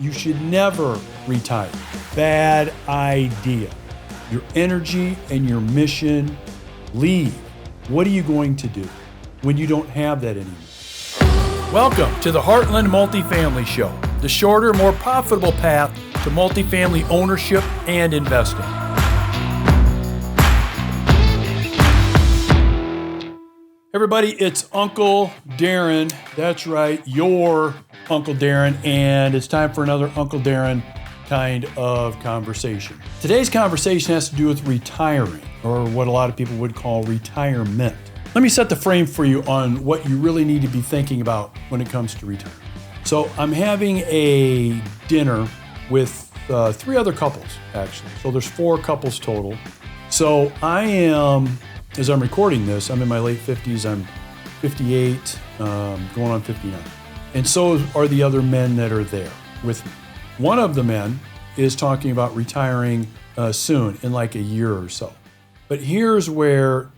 You should never retire. Bad idea. Your energy and your mission leave. What are you going to do when you don't have that anymore? Welcome to the Heartland Multifamily Show, the shorter, more profitable path to multifamily ownership and investing. Everybody, it's Uncle Darin. That's right, your Uncle Darin, and it's time for another Uncle Darin kind of conversation. Today's conversation has to do with retiring, or what a lot of people would call retirement. Let me set the frame for you on what you really need to be thinking about when it comes to retirement. So I'm having a dinner with 3 other couples, actually. So there's 4 couples total. So I am, as I'm recording this, I'm in my late 50s. I'm 58, going on 59. And so are the other men that are there with me. One of the men is talking about retiring soon, in like a year or so. But here's where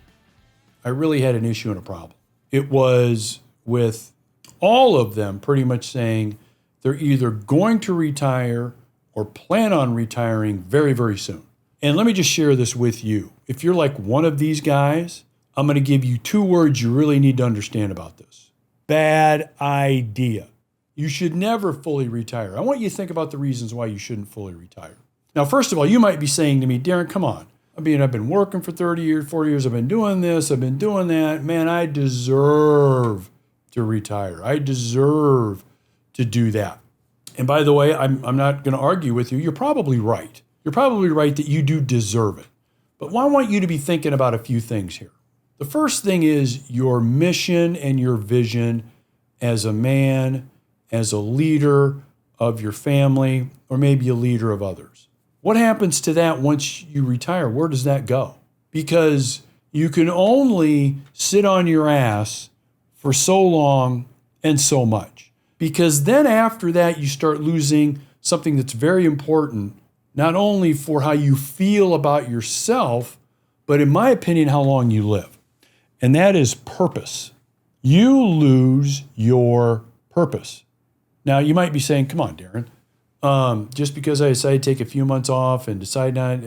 I really had an issue and a problem. It was with all of them pretty much saying they're either going to retire or plan on retiring very, very soon. And let me just share this with you. If you're like one of these guys, I'm going to give you 2 words you really need to understand about this. Bad idea. You should never fully retire. I want you to think about the reasons why you shouldn't fully retire. Now, first of all, you might be saying to me, Darin, come on. I've been working for 30 years, 40 years. I've been doing this. I've been doing that. Man, I deserve to retire. I deserve to do that. And by the way, I'm not going to argue with you. You're probably right. You're probably right that you do deserve it. But I want you to be thinking about a few things here. The first thing is your mission and your vision as a man, as a leader of your family, or maybe a leader of others. What happens to that once you retire? Where does that go? Because you can only sit on your ass for so long and so much. Because then after that, you start losing something that's very important, not only for how you feel about yourself, but in my opinion, how long you live. And that is purpose. You lose your purpose. Now, you might be saying, come on, Darin, just because I decide to take a few months off and decide not,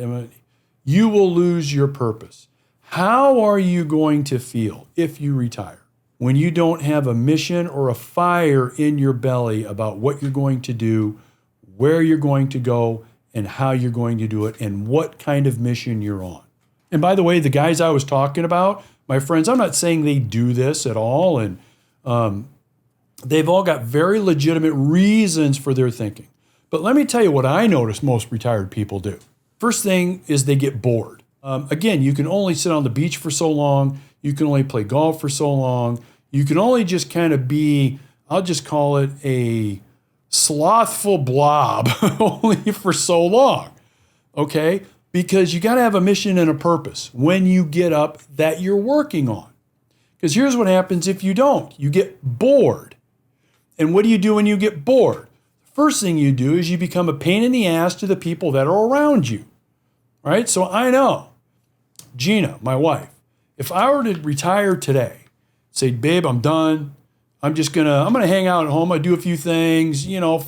you will lose your purpose. How are you going to feel if you retire when you don't have a mission or a fire in your belly about what you're going to do, where you're going to go, and how you're going to do it, and what kind of mission you're on? And by the way, the guys I was talking about, my friends, I'm not saying they do this at all, and they've all got very legitimate reasons for their thinking. But let me tell you what I notice most retired people do. First thing is they get bored. Again, you can only sit on the beach for so long. You can only play golf for so long. You can only just kind of be, I'll just call it a slothful blob only for so long, okay? Because you got to have a mission and a purpose when you get up that you're working on. Because here's what happens if you don't. You get bored. And what do you do when you get bored? First thing you do is you become a pain in the ass to the people that are around you, right? So I know, Gina, my wife, if I were to retire today, say, babe, I'm done. I'm gonna hang out at home. I do a few things,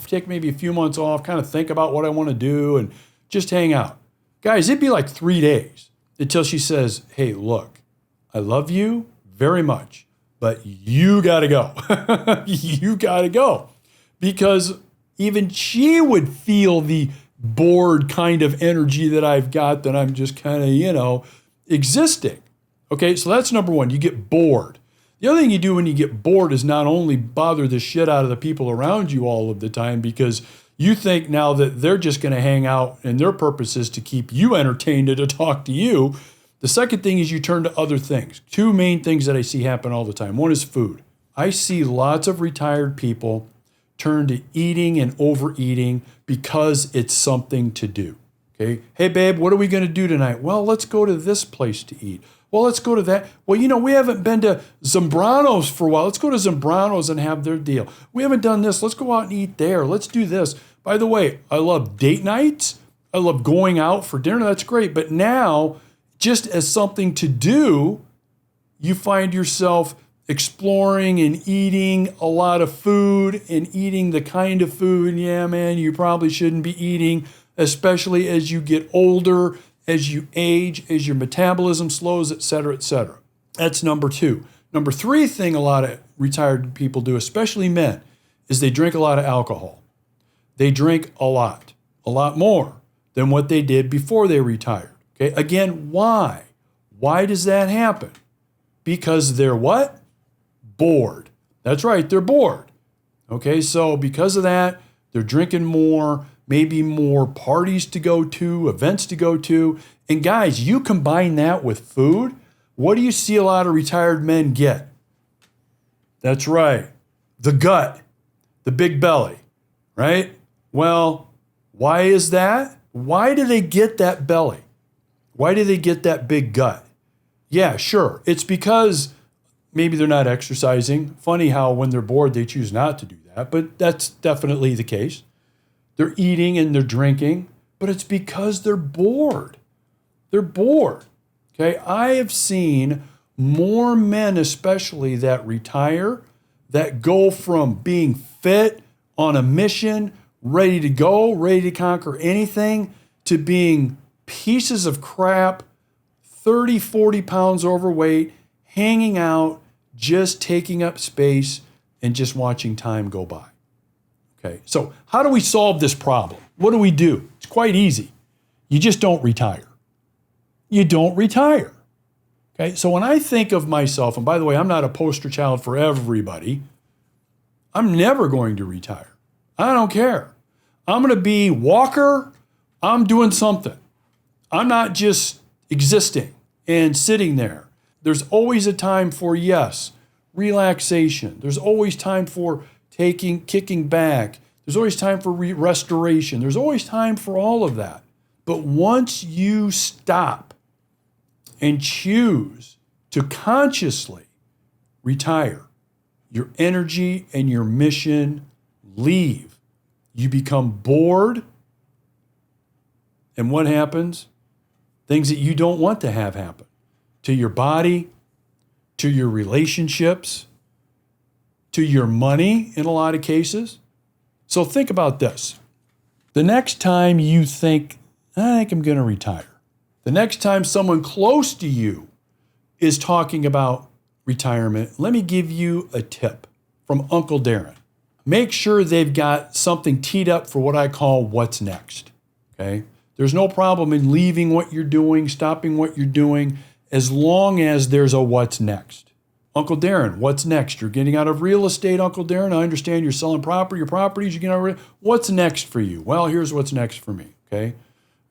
take maybe a few months off, kind of think about what I want to do and just hang out. Guys, it'd be like 3 days until she says, hey, look, I love you very much, but you got to go. You got to go. Because even she would feel the bored kind of energy that I've got, that I'm just kind of, existing. Okay, so that's number one. You get bored. The other thing you do when you get bored is not only bother the shit out of the people around you all of the time, because you think now that they're just going to hang out and their purpose is to keep you entertained and to talk to you. The second thing is you turn to other things. 2 main things that I see happen all the time. One is food. I see lots of retired people turn to eating and overeating because it's something to do. Okay. Hey, babe, what are we going to do tonight? Well, let's go to this place to eat. Well, let's go to that. Well, we haven't been to Zambrano's for a while. Let's go to Zambrano's and have their deal. We haven't done this. Let's go out and eat there. Let's do this. By the way, I love date nights. I love going out for dinner. That's great. But now, just as something to do, you find yourself exploring and eating a lot of food and eating the kind of food, yeah, man, you probably shouldn't be eating, especially as you get older, as you age, as your metabolism slows, et cetera, et cetera. That's number two. Number three thing a lot of retired people do, especially men, is they drink a lot of alcohol. They drink a lot more than what they did before they retired. Okay, again, why? Why does that happen? Because they're what? Bored. That's right, they're bored. Okay, so because of that, they're drinking more, maybe more parties to go to, events to go to. And guys, you combine that with food, what do you see a lot of retired men get? That's right, the gut, the big belly, right? Well, why is that? Why do they get that belly? Why do they get that big gut? Yeah, sure. It's because maybe they're not exercising. Funny how when they're bored, they choose not to do that, but that's definitely the case. They're eating and they're drinking, but it's because they're bored. They're bored. Okay, I have seen more men, especially that retire, that go from being fit, on a mission, ready to go, ready to conquer anything, to being pieces of crap, 30, 40 pounds overweight, hanging out, just taking up space and just watching time go by. Okay, so how do we solve this problem? What do we do? It's quite easy. You just don't retire. You don't retire. Okay, so when I think of myself, and by the way, I'm not a poster child for everybody, I'm never going to retire. I don't care. I'm going to be Walker. I'm doing something. I'm not just existing and sitting there. There's always a time for, yes, relaxation. There's always time for kicking back. There's always time for restoration. There's always time for all of that. But once you stop and choose to consciously retire, your energy and your mission leave. You become bored. And what happens? Things that you don't want to have happen to your body, to your relationships, to your money in a lot of cases. So think about this. The next time you think, I think I'm going to retire. The next time someone close to you is talking about retirement, let me give you a tip from Uncle Darin. Make sure they've got something teed up for what I call what's next. Okay? There's no problem in leaving what you're doing, stopping what you're doing, as long as there's a what's next. Uncle Darin, what's next? You're getting out of real estate, Uncle Darin. I understand you're selling your properties, you're getting out of what's next for you? Well, here's what's next for me. Okay?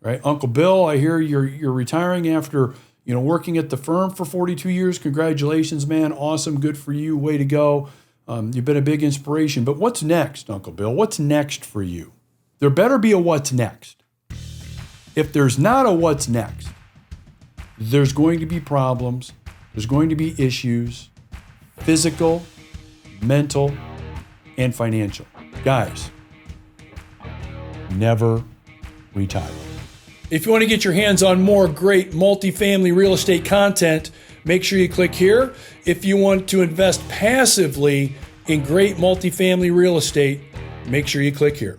Right? Uncle Bill, I hear you're retiring after working at the firm for 42 years. Congratulations, man. Awesome. Good for you. Way to go. You've been a big inspiration. But what's next, Uncle Bill? What's next for you? There better be a what's next. If there's not a what's next, there's going to be problems. There's going to be issues, physical, mental, and financial. Guys, never retire. If you want to get your hands on more great multifamily real estate content, make sure you click here. If you want to invest passively in great multifamily real estate, make sure you click here.